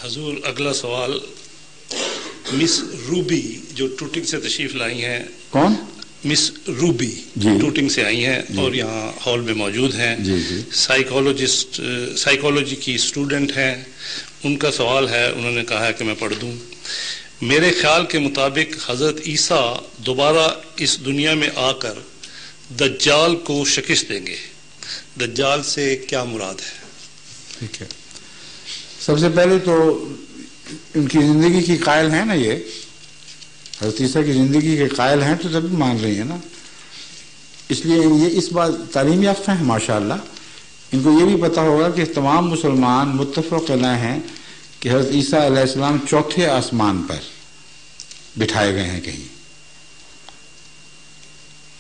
حضور اگلا سوال مس روبی جو ٹوٹنگ سے تشریف لائی ہیں. کون؟ مس روبی ٹوٹنگ سے آئی ہیں اور یہاں ہال میں موجود ہیں. سائیکالوجی کی اسٹوڈنٹ ہیں. ان کا سوال ہے, انہوں نے کہا ہے کہ میں پڑھ دوں. میرے خیال کے مطابق حضرت عیسیٰ دوبارہ اس دنیا میں آ کر دجال کو شکست دیں گے. دجال سے کیا مراد ہے؟ ٹھیک ہے, سب سے پہلے تو ان کی زندگی کی قائل ہیں نا, یہ حضرت عیسیٰ کی زندگی کے قائل ہیں تو تبھی مان رہی ہیں نا. اس لیے یہ اس بات تعلیم یافتہ ہیں ماشاءاللہ. ان کو یہ بھی پتہ ہوگا کہ تمام مسلمان متفق علیہ ہیں کہ حضرت عیسیٰ علیہ السلام چوتھے آسمان پر بٹھائے گئے ہیں کہیں.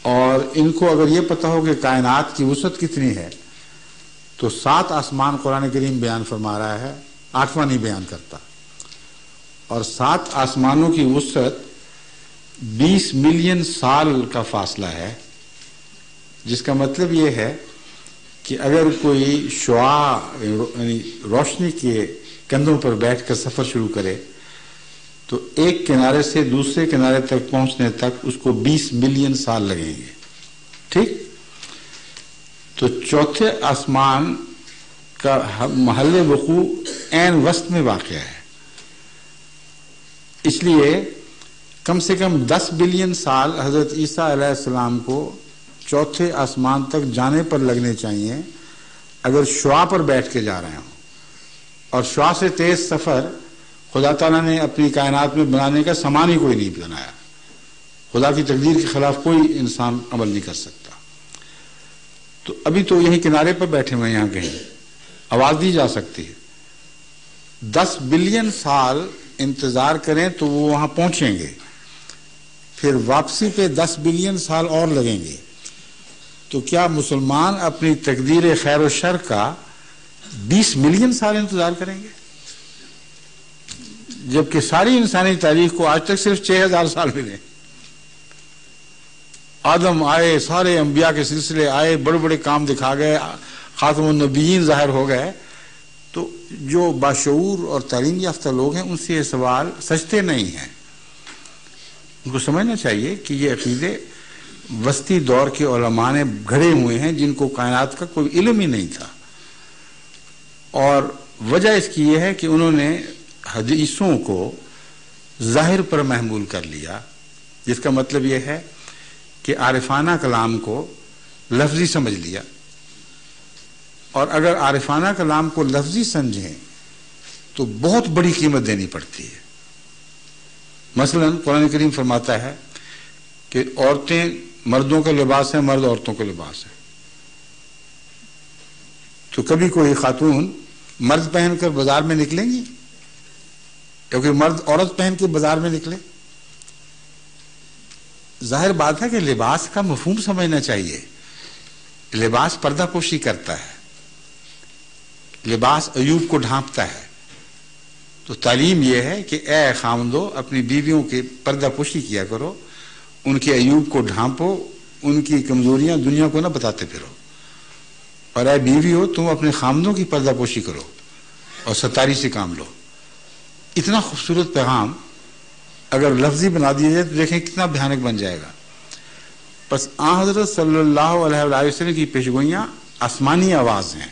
اور ان کو اگر یہ پتہ ہو کہ کائنات کی وسعت کتنی ہے تو 7 آسمان قرآن کریم بیان فرما رہا ہے, 8واں نہیں بیان کرتا. اور 7 آسمانوں کی وسعت 20 ملین سال کا فاصلہ ہے, جس کا مطلب یہ ہے کہ اگر کوئی شعاع یعنی روشنی کے کندھوں پر بیٹھ کر سفر شروع کرے تو ایک کنارے سے دوسرے کنارے تک پہنچنے تک اس کو 20 ملین سال لگیں گے. ٹھیک, تو چوتھے آسمان کا محل وقوع عین وسط میں واقع ہے. اس لیے کم سے کم 10 بلین سال حضرت عیسیٰ علیہ السلام کو چوتھے آسمان تک جانے پر لگنے چاہیے اگر شعاع پر بیٹھ کے جا رہے ہوں. اور شعاع سے تیز سفر خدا تعالیٰ نے اپنی کائنات میں بنانے کا سامان ہی کوئی نہیں بنایا. خدا کی تقدیر کے خلاف کوئی انسان عمل نہیں کر سکتا. تو ابھی تو یہیں کنارے پر بیٹھے ہوئے, یہاں کہیں آواز دی جا سکتی ہے. 10 بلین سال انتظار کریں تو وہ وہاں پہنچیں گے, پھر واپسی پہ 10 بلین سال اور لگیں گے. تو کیا مسلمان اپنی تقدیر خیر و شر کا 20 ملین سال انتظار کریں گے, جبکہ ساری انسانی تاریخ کو آج تک صرف 6000 سال ملے. آدم آئے, سارے انبیاء کے سلسلے آئے, بڑے بڑے کام دکھا گئے, خاتم النبیین ظاہر ہو گئے. تو جو باشعور اور تعلیم یافتہ لوگ ہیں ان سے یہ سوال سچتے نہیں ہیں. ان کو سمجھنا چاہیے کہ یہ عقیدے وسطی دور کے علماء نے گھڑے ہوئے ہیں جن کو کائنات کا کوئی علم ہی نہیں تھا. اور وجہ اس کی یہ ہے کہ انہوں نے حدیثوں کو ظاہر پر محمول کر لیا, جس کا مطلب یہ ہے کہ عارفانہ کلام کو لفظی سمجھ لیا. اور اگر عارفانہ کلام کو لفظی سمجھیں تو بہت بڑی قیمت دینی پڑتی ہے. مثلا قرآن کریم فرماتا ہے کہ عورتیں مردوں کا لباس ہیں, مرد عورتوں کا لباس ہے. تو کبھی کوئی خاتون مرد پہن کر بازار میں نکلیں گی, کیونکہ مرد عورت پہن کے بازار میں نکلے؟ ظاہر بات ہے کہ لباس کا مفہوم سمجھنا چاہیے. لباس پردہ پوشی کرتا ہے, لباس عیوب کو ڈھانپتا ہے. تو تعلیم یہ ہے کہ اے خاوندو اپنی بیویوں کی پردہ پوشی کیا کرو, ان کے عیوب کو ڈھانپو, ان کی کمزوریاں دنیا کو نہ بتاتے پھرو. اور اے بیویو تم اپنے خاوندوں کی پردہ پوشی کرو اور ستاری سے کام لو. اتنا خوبصورت پیغام اگر لفظی بنا دیا جائے تو دیکھیں کتنا بھیانک بن جائے گا. بس آن حضرت صلی اللہ علیہ وسلم کی پیشگوئیاں آسمانی آواز ہیں,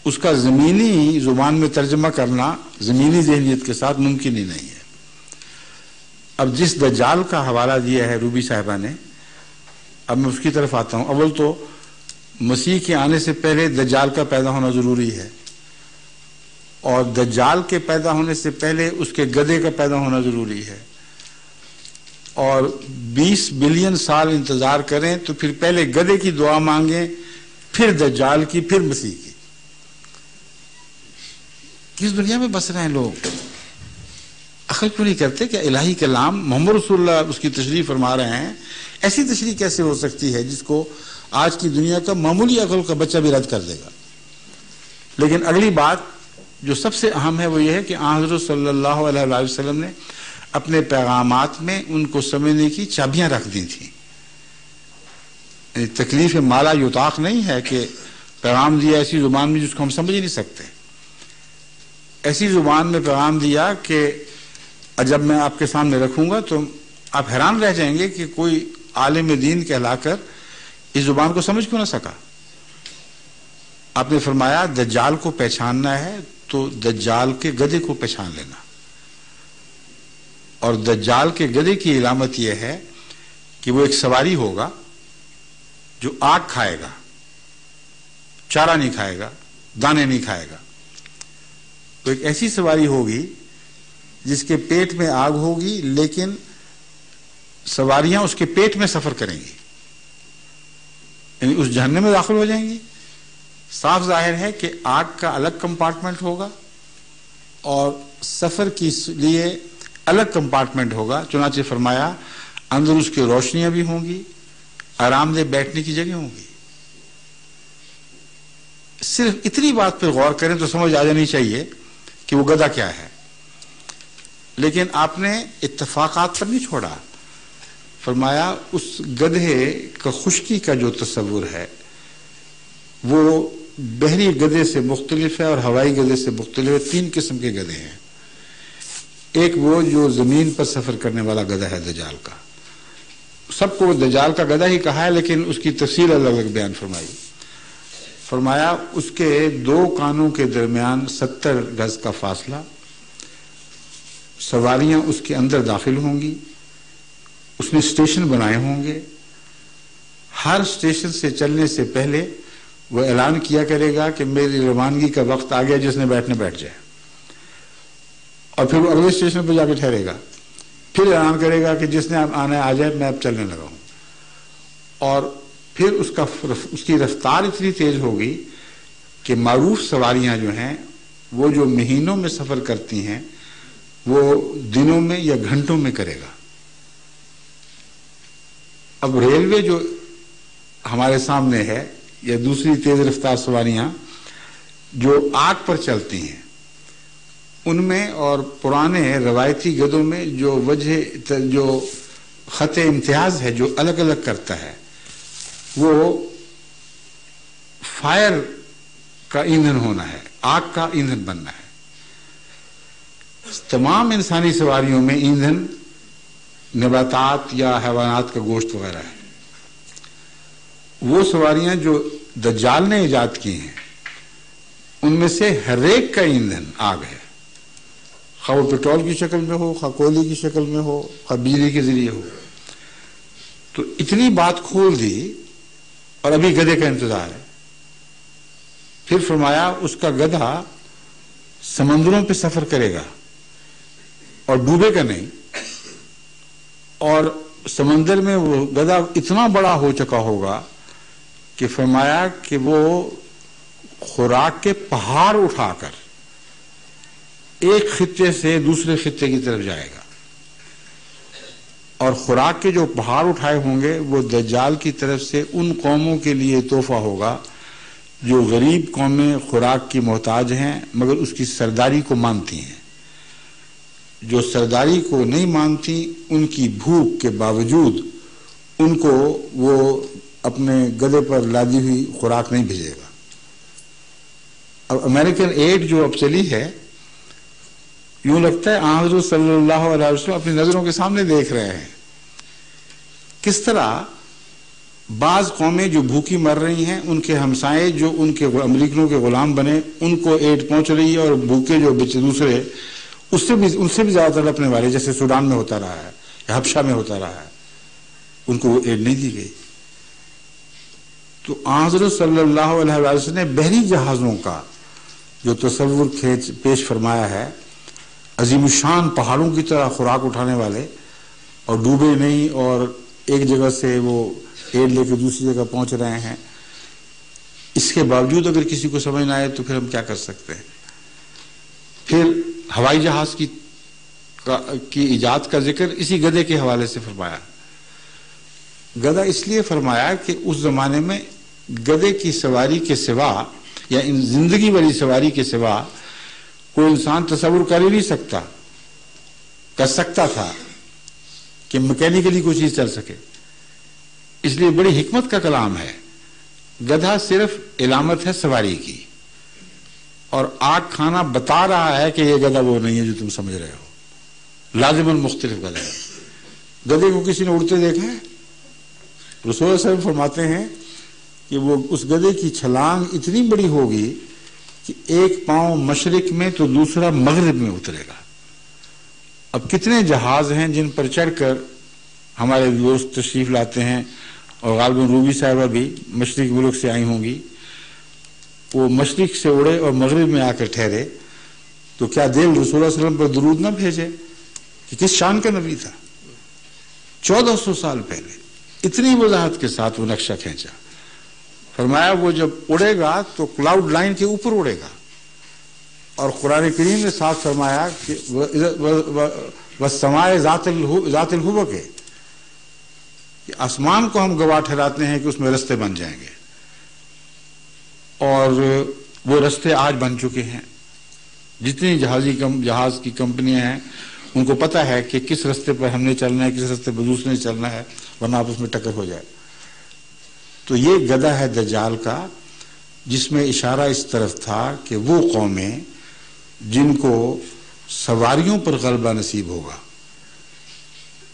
اس کا زمینی زبان میں ترجمہ کرنا زمینی ذہنیت کے ساتھ ممکن ہی نہیں ہے. اب جس دجال کا حوالہ دیا ہے روبی صاحبہ نے, اب میں اس کی طرف آتا ہوں. اول تو مسیح کے آنے سے پہلے دجال کا پیدا ہونا ضروری ہے, اور دجال کے پیدا ہونے سے پہلے اس کے گدھے کا پیدا ہونا ضروری ہے. اور 20 بلین سال انتظار کریں تو پھر پہلے گدھے کی دعا مانگیں, پھر دجال کی, پھر مسیح کی. کس دنیا میں بس رہے ہیں لوگ؟ عقل کیوں نہیں کرتے کہ الہی کلام محمد رسول اللہ اس کی تشریح فرما رہے ہیں؟ ایسی تشریح کیسے ہو سکتی ہے جس کو آج کی دنیا کا معمولی عقل کا بچہ بھی رد کر دے گا؟ لیکن اگلی بات جو سب سے اہم ہے وہ یہ ہے کہ آن حضرت صلی اللہ علیہ وسلم نے اپنے پیغامات میں ان کو سمجھنے کی چابیاں رکھ دی تھیں. تکلیف مالا یطاق نہیں ہے کہ پیغام دیا ایسی زبان میں جس کو ہم سمجھ ہی نہیں سکتے. ایسی زبان میں پیغام دیا کہ جب میں آپ کے سامنے رکھوں گا تو آپ حیران رہ جائیں گے کہ کوئی عالم دین کہلا کر اس زبان کو سمجھ کیوں نہ سکا. آپ نے فرمایا دجال کو پہچاننا ہے تو دجال کے گدھے کو پہچان لینا، اور دجال کے گدھے کی علامت یہ ہے کہ وہ ایک سواری ہوگا جو آگ کھائے گا، چارہ نہیں کھائے گا، دانے نہیں کھائے گا. تو ایک ایسی سواری ہوگی جس کے پیٹ میں آگ ہوگی لیکن سواریاں اس کے پیٹ میں سفر کریں گی، یعنی اس جہنم میں داخل ہو جائیں گی. صاف ظاہر ہے کہ آگ کا الگ کمپارٹمنٹ ہوگا اور سفر کے لیے الگ کمپارٹمنٹ ہوگا. چنانچہ فرمایا اندر اس کی روشنیاں بھی ہوں گی، آرام دہ بیٹھنے کی جگہ ہوں گی. صرف اتنی بات پر غور کریں تو سمجھ آ جانی چاہیے کہ وہ گدھا کیا ہے. لیکن آپ نے اتفاقات پر نہیں چھوڑا. فرمایا اس گدھے کا خشکی کا جو تصور ہے وہ بحری گدھے سے مختلف ہے اور ہوائی گدھے سے مختلف ہے. 3 قسم کے گدھے ہیں. ایک وہ جو زمین پر سفر کرنے والا گدھا ہے دجال کا، سب کو دجال کا گدھا ہی کہا ہے لیکن اس کی تفصیل الگ الگ بیان فرمائی. فرمایا اس کے 2 کانوں کے درمیان 70 گز کا فاصلہ، سواریاں اس کے اندر داخل ہوں گی، اس نے اسٹیشن بنائے ہوں گے. ہر اسٹیشن سے چلنے سے پہلے وہ اعلان کیا کرے گا کہ میری روانگی کا وقت آ گیا، جس نے بیٹھنے بیٹھ جائے. اور پھر وہ اگلے اسٹیشن پہ جا کے ٹھہرے گا، پھر اعلان کرے گا کہ جس نے اب آنا آ جائے، میں اب چلنے لگا ہوں. اور پھر اس کی رفتار اتنی تیز ہوگی کہ معروف سواریاں جو ہیں وہ جو مہینوں میں سفر کرتی ہیں وہ دنوں میں یا گھنٹوں میں کرے گا. اب ریلوے جو ہمارے سامنے ہے یا دوسری تیز رفتار سواریاں جو آگ پر چلتی ہیں ان میں اور پرانے روایتی گدھوں میں جو خط امتیاز ہے جو الگ الگ کرتا ہے وہ فائر کا ایندھن ہونا ہے، آگ کا ایندھن بننا ہے. تمام انسانی سواریوں میں ایندھن نباتات یا حیوانات کا گوشت وغیرہ ہے. وہ سواریاں جو دجال نے ایجاد کی ہیں ان میں سے ہر ایک کا ایندھن آگ ہے، خواہ وہ پیٹرول کی شکل میں ہو، خواہ کوئلے کی شکل میں ہو، خواہ بجلی کے ذریعے ہو. تو اتنی بات کھول دی اور ابھی گدھے کا انتظار ہے. پھر فرمایا اس کا گدھا سمندروں پہ سفر کرے گا اور ڈوبے گا نہیں، اور سمندر میں وہ گدھا اتنا بڑا ہو چکا ہوگا کہ فرمایا کہ وہ خوراک کے پہاڑ اٹھا کر ایک خطے سے دوسرے خطے کی طرف جائے گا. اور خوراک کے جو پہاڑ اٹھائے ہوں گے وہ دجال کی طرف سے ان قوموں کے لیے تحفہ ہوگا جو غریب قومیں خوراک کی محتاج ہیں مگر اس کی سرداری کو مانتی ہیں. جو سرداری کو نہیں مانتی ان کی بھوک کے باوجود ان کو وہ اپنے گدھے پر لادی ہوئی خوراک نہیں بھیجے گا. اب امریکن ایڈ جو اب چلی ہے، یوں لگتا ہے حضرت صلی اللہ علیہ وسلم اپنی نظروں کے سامنے دیکھ رہے ہیں کس طرح بعض قومیں جو بھوکی مر رہی ہیں ان کے ہمسائے جو ان کے امریکنوں کے غلام بنے ان کو ایڈ پہنچ رہی ہے، اور بھوکے جو دوسرے ان سے بھی زیادہ تڑپنے والے جیسے سوڈان میں ہوتا رہا ہے یا حبشہ میں ہوتا رہا ہے ان کو وہ ایڈ نہیں دی گئی. تو حضرت صلی اللہ علیہ وسلم نے بحری جہازوں کا جو تصور پیش فرمایا ہے، عظیم الشان پہاڑوں کی طرح خوراک اٹھانے والے اور ڈوبے نہیں اور ایک جگہ سے وہ ایڈ لے کے دوسری جگہ پہنچ رہے ہیں، اس کے باوجود اگر کسی کو سمجھ نہ آئے تو پھر ہم کیا کر سکتے ہیں. پھر ہوائی جہاز کی ایجاد کا ذکر اسی گدھے کے حوالے سے فرمایا. گدھا اس لیے فرمایا کہ اس زمانے میں گدھے کی سواری کے سوا یا زندگی والی سواری کے سوا کوئی انسان تصور کر ہی نہیں سکتا، کر سکتا تھا کہ میکینیکلی کوئی چیز چل سکے. اس لیے بڑی حکمت کا کلام ہے. گدھا صرف علامت ہے سواری کی اور آگ کھانا بتا رہا ہے کہ یہ گدھا وہ نہیں ہے جو تم سمجھ رہے ہو، لازماً مختلف گدھا ہے۔ گدھے کو کسی نے اڑتے دیکھا ہے؟ رسول اللہ صلی اللہ علیہ وسلم فرماتے ہیں کہ وہ اس گدھے کی چھلانگ اتنی بڑی ہوگی کہ ایک پاؤں مشرق میں تو دوسرا مغرب میں اترے گا۔ اب کتنے جہاز ہیں جن پر چڑھ کر ہمارے دوست تشریف لاتے ہیں، اور غالباً روبی صاحبہ بھی مشرق ملک سے آئی ہوں گی، وہ مشرق سے اڑے اور مغرب میں آ کر ٹھہرے، تو کیا دل رسول اللہ صلی اللہ علیہ وسلم پر درود نہ بھیجے کہ کس شان کا نبی تھا؟ 1400 سال پہلے اتنی وضاحت کے ساتھ وہ نقشہ کھینچا، فرمایا وہ جب اڑے گا تو کلاؤڈ لائن کے اوپر اڑے گا، اور قرآن کریم نے ساتھ فرمایا کہ وَالسَّمَاءِ ذَاتِ الْحُبُكِ، کہ آسمان کو ہم گواہ ٹھہراتے ہیں کہ اس میں رستے بن جائیں گے، اور وہ رستے آج بن چکے ہیں۔ جتنی جہاز کی کمپنیاں ہیں ان کو پتہ ہے کہ کس رستے پر ہم نے چلنا ہے، کس رستے پر دوسرے نے چلنا ہے، ورنہ آپ اس میں ٹکر ہو جائے۔ تو یہ گدھا ہے دجال کا، جس میں اشارہ اس طرف تھا کہ وہ قومیں جن کو سواریوں پر غلبہ نصیب ہوگا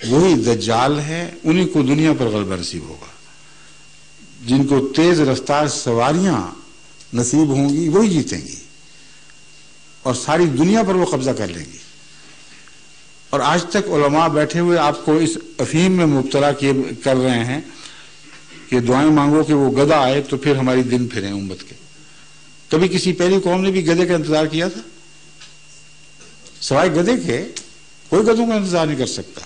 وہی دجال ہے، انہی کو دنیا پر غلبہ نصیب ہوگا۔ جن کو تیز رفتار سواریاں نصیب ہوں گی وہی جیتیں گی، اور ساری دنیا پر وہ قبضہ کر لیں گی۔ اور آج تک علماء بیٹھے ہوئے آپ کو اس افہیم میں مبتلا کر رہے ہیں کہ دعائیں مانگو کہ وہ گدھا آئے تو پھر ہماری دن پھریں امت کے۔ کبھی کسی پہلی قوم نے بھی گدھے کا انتظار کیا تھا؟ سوائے گدھے کے کوئی گدھوں کا انتظار نہیں کر سکتا۔